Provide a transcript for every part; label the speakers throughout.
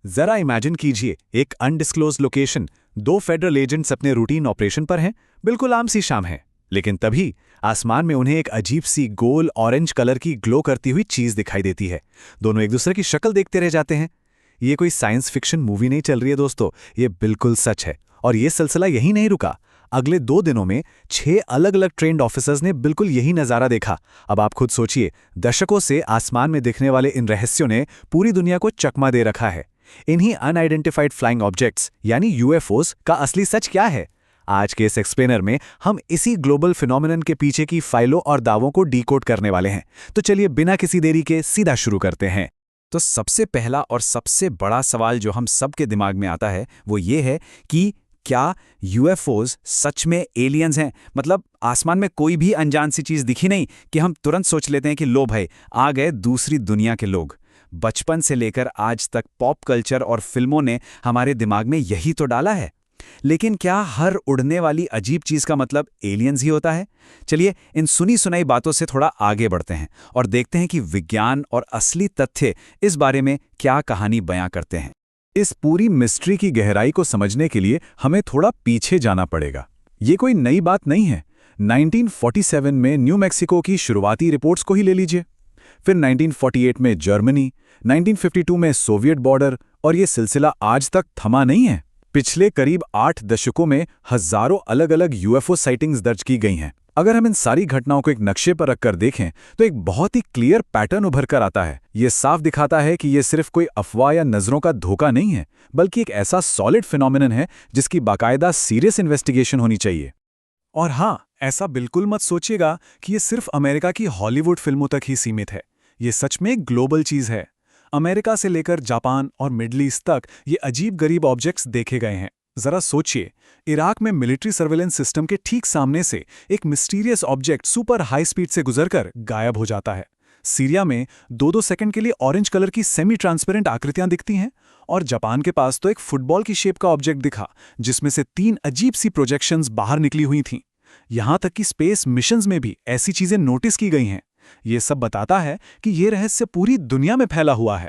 Speaker 1: जरा इमेजिन कीजिए, एक अनडिस्क्लोज्ड लोकेशन, दो फेडरल एजेंट्स अपने रूटीन ऑपरेशन पर हैं, बिल्कुल आम सी शाम है। लेकिन तभी आसमान में उन्हें एक अजीब सी गोल ऑरेंज कलर की ग्लो करती हुई चीज दिखाई देती है। दोनों एक दूसरे की शक्ल देखते रह जाते हैं। ये कोई साइंस फिक्शन मूवी नहीं चल रही है दोस्तों, ये बिल्कुल सच है। और ये सिलसिला यहीं नहीं रुका। अगले 2 दिनों में 6 अलग-अलग ट्रेन्ड ऑफिसर्स ने बिल्कुल यही नज़ारा देखा। अब आप खुद सोचिए, दशकों से आसमान में दिखने वाले इन रहस्यों ने पूरी दुनिया को चकमा दे रखा है। इन्हीं अनआइडेंटिफाइड फ्लाइंग ऑब्जेक्ट्स यानी यूएफओज का असली सच क्या है? आज के इस एक्सप्लेनर में हम इसी ग्लोबल फिनोमिनन के पीछे की फाइलों और दावों को डीकोड करने वाले हैं। तो चलिए बिना किसी देरी के सीधा शुरू करते हैं।
Speaker 2: तो सबसे पहला और सबसे बड़ा सवाल जो हम सबके दिमाग में आता है वो ये है कि क्या यूएफओज सच में एलियंस हैं? मतलब आसमान में कोई भी अनजान सी चीज़ दिखी नहीं कि हम तुरंत सोच लेते हैं कि लो भाई आ गए दूसरी दुनिया के लोग। बचपन से लेकर आज तक पॉप कल्चर और फिल्मों ने हमारे दिमाग में यही तो डाला है। लेकिन क्या हर उड़ने वाली अजीब चीज़ का मतलब एलियंस ही होता है? चलिए इन सुनी सुनाई बातों से थोड़ा आगे बढ़ते हैं और देखते हैं कि विज्ञान और असली तथ्य इस बारे में क्या कहानी बयां करते हैं।
Speaker 1: इस पूरी मिस्ट्री की गहराई को समझने के लिए हमें थोड़ा पीछे जाना पड़ेगा। ये कोई नई बात नहीं है। 1947 में न्यू मैक्सिको की शुरुआती रिपोर्ट्स को ही ले लीजिए। फिर 1948 में जर्मनी, 1952 में सोवियत बॉर्डर, और ये सिलसिला आज तक थमा नहीं है। पिछले करीब 8 दशकों में हजारों अलग-अलग यूएफओ साइटिंग्स दर्ज की गई हैं। अगर हम इन सारी घटनाओं को एक नक्शे पर रखकर देखें तो एक बहुत ही क्लियर पैटर्न उभर कर आता है। ये साफ दिखाता है कि ये सिर्फ कोई अफवाह या नजरों का धोखा नहीं है, बल्कि एक ऐसा सॉलिड फिनोमिनन है जिसकी बाकायदा सीरियस इन्वेस्टिगेशन होनी चाहिए। और हाँ, ऐसा बिल्कुल मत सोचिएगा कि ये सिर्फ अमेरिका की हॉलीवुड फिल्मों तक ही सीमित है। ये सच में एक ग्लोबल चीज है। अमेरिका से लेकर जापान और मिडल ईस्ट तक ये अजीब गरीब ऑब्जेक्ट्स देखे गए हैं। जरा सोचिए, इराक में मिलिट्री सर्वेलेंस सिस्टम के ठीक सामने से एक mysterious object super high speed से गुजरकर गायब हो जाता है। सीरिया में 2-2 सेकंड के लिए ऑरेंज कलर की सेमी ट्रांसपेरेंट आकृतियां दिखती हैं। और जापान के पास तो एक फुटबॉल की शेप का ऑब्जेक्ट दिखा जिसमें से 3 अजीब सी प्रोजेक्शंस बाहर निकली हुई थीं। यहां तक कि स्पेस मिशंस में भी ऐसी चीजें नोटिस की गई हैं। ये सब बताता है कि ये रहस्य पूरी दुनिया में फैला हुआ है।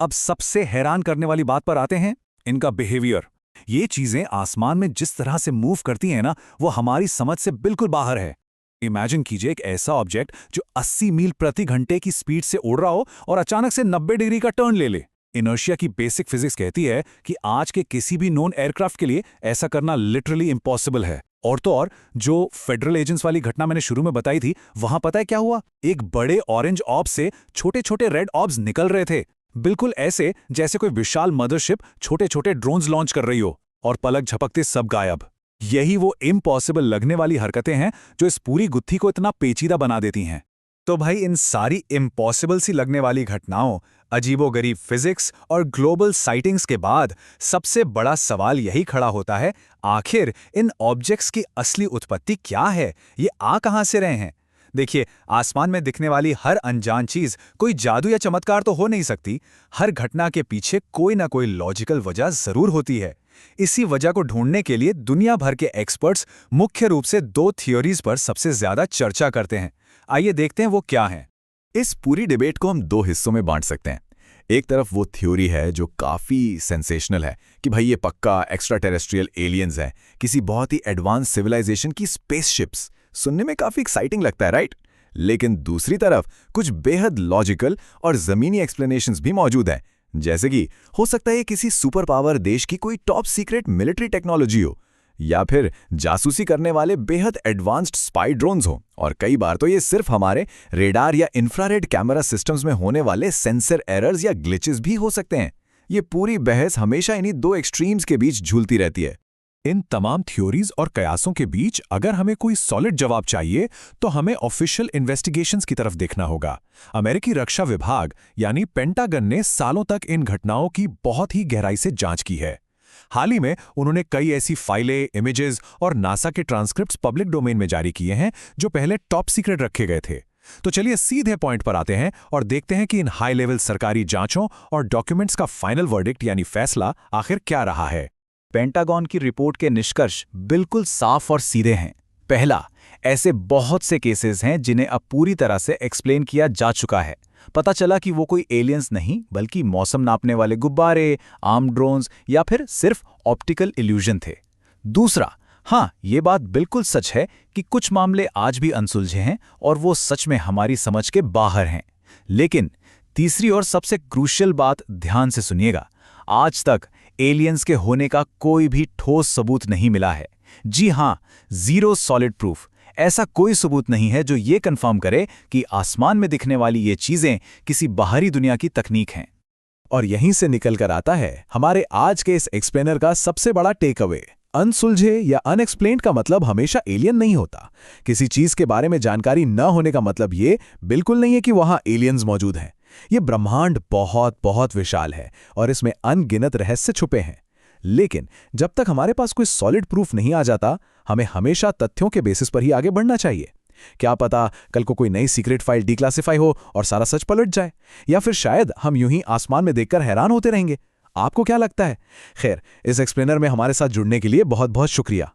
Speaker 1: अब सबसे हैरान करने वाली बात पर आते हैं, इनका बिहेवियर। ये चीजें आसमान में जिस तरह से मूव करती हैं ना, वो हमारी समझ से बिल्कुल बाहर है। इमेजिन कीजिए एक ऐसा ऑब्जेक्ट जो 80 मील प्रति घंटे की स्पीड से उड़ रहा हो और अचानक से 90 डिग्री का टर्न ले ले। इनर्शिया की बेसिक फिजिक्स कहती है कि आज के किसी भी नोन एयरक्राफ्ट के लिए ऐसा करना लिटरली इम्पॉसिबल है। और तो और जो फेडरल एजेंट्स वाली घटना मैंने शुरू में बताई थी, वहां पता है क्या हुआ? एक बड़े ऑरेंज ऑर्ब से छोटे छोटे रेड ऑर्ब्स निकल रहे थे, बिल्कुल ऐसे जैसे कोई विशाल मदरशिप छोटे छोटे ड्रोन्स लॉन्च कर रही हो, और पलक झपकते सब गायब। यही वो इम्पॉसिबल लगने वाली हरकतें हैं जो इस पूरी गुत्थी को इतना पेचीदा बना देती हैं। तो भाई इन सारी इम्पॉसिबल सी लगने वाली घटनाओं, अजीबोगरीब फिजिक्स और ग्लोबल साइटिंग्स के बाद सबसे बड़ा सवाल यही खड़ा होता है, आखिर इन ऑब्जेक्ट्स की असली उत्पत्ति क्या है? ये आ कहां से रहे हैं? देखिए, आसमान में दिखने वाली हर अनजान चीज कोई जादू या चमत्कार तो हो नहीं सकती। हर घटना के पीछे कोई ना कोई लॉजिकल वजह जरूर होती है। इसी वजह को ढूंढने के लिए दुनिया भर के एक्सपर्ट्स मुख्य रूप से 2 थियोरीज पर सबसे ज्यादा चर्चा करते हैं। आइए देखते हैं वो क्या हैं।
Speaker 3: इस पूरी डिबेट को हम 2 हिस्सों में बांट सकते हैं। एक तरफ वो थ्योरी है जो काफी सेंसेशनल है कि भाई ये पक्का एक्स्ट्रा टेरेस्ट्रियल एलियंस है, किसी बहुत ही एडवांस सिविलाइजेशन की स्पेसशिप्स। सुनने में काफी एक्साइटिंग लगता है, राइट? लेकिन दूसरी तरफ कुछ बेहद लॉजिकल और जमीनी एक्सप्लेनेशंस भी मौजूद हैं, जैसे कि हो सकता है किसी सुपर पावर देश की कोई टॉप सीक्रेट मिलिट्री टेक्नोलॉजी हो, या फिर जासूसी करने वाले बेहद एडवांस्ड स्पाई ड्रोन्स हो, और कई बार तो ये सिर्फ हमारे रेडार या इंफ्रारेड कैमरा सिस्टम्स में होने वाले सेंसर एरर्स या ग्लिचेस भी हो सकते हैं। ये पूरी बहस हमेशा इन्हीं 2 एक्सट्रीम्स के बीच झूलती रहती है।
Speaker 1: इन तमाम थ्योरीज और कयासों के बीच अगर हमें कोई सॉलिड जवाब चाहिए तो हमें ऑफिशियल इन्वेस्टिगेशंस की तरफ देखना होगा। अमेरिकी रक्षा विभाग यानी पेंटागन ने सालों तक इन घटनाओं की बहुत ही गहराई से जांच की है। हाल ही में उन्होंने कई ऐसी फाइलें, इमेजेस और नासा के ट्रांसक्रिप्ट्स पब्लिक डोमेन में जारी किए हैं जो पहले टॉप सीक्रेट रखे गए थे। तो चलिए सीधे पॉइंट पर आते हैं और देखते हैं कि इन हाई लेवल सरकारी जांचों और डॉक्यूमेंट्स का फाइनल वर्डिक्ट यानी फैसला आखिर क्या रहा है।
Speaker 2: पेंटागन की रिपोर्ट के निष्कर्ष बिल्कुल साफ और सीधे हैं। पहला, ऐसे बहुत से केसेस हैं जिन्हें अब पूरी तरह से एक्सप्लेन किया जा चुका है। पता चला कि वो कोई एलियंस नहीं बल्कि मौसम नापने वाले गुब्बारे, आर्म ड्रोन्स या फिर सिर्फ ऑप्टिकल इल्यूजन थे। दूसरा, हाँ, ये बात बिल्कुल सच है कि कुछ मामले आज भी अनसुलझे हैं और वो सच में हमारी समझ के बाहर हैं। लेकिन तीसरी और सबसे क्रूशियल बात ध्यान से सुनिएगा, आज तक एलियंस के होने का कोई भी ठोस सबूत नहीं मिला है। जी हाँ, जीरो सॉलिड प्रूफ। ऐसा कोई सबूत नहीं है जो ये कंफर्म करे कि आसमान में दिखने वाली ये चीजें किसी बाहरी दुनिया की तकनीक हैं।
Speaker 1: और यहीं से निकल कर आता है हमारे आज के इस एक्सप्लेनर का सबसे बड़ा टेक अवे। अनसुलझे या अनएक्सप्लेन्ड का मतलब हमेशा एलियन नहीं होता। किसी चीज के बारे में जानकारी न होने का मतलब ये बिल्कुल नहीं है कि वहां एलियंस मौजूद हैं। ये ब्रह्मांड बहुत बहुत विशाल है और इसमें अनगिनत रहस्य छुपे हैं। लेकिन जब तक हमारे पास कोई सॉलिड प्रूफ नहीं आ जाता, हमें हमेशा तथ्यों के बेसिस पर ही आगे बढ़ना चाहिए। क्या पता कल को कोई नई सीक्रेट फाइल डिक्लासिफाई हो और सारा सच पलट जाए, या फिर शायद हम यूं ही आसमान में देखकर हैरान होते रहेंगे। आपको क्या लगता है? खैर, इस एक्सप्लेनर में हमारे साथ जुड़ने के लिए बहुत बहुत शुक्रिया।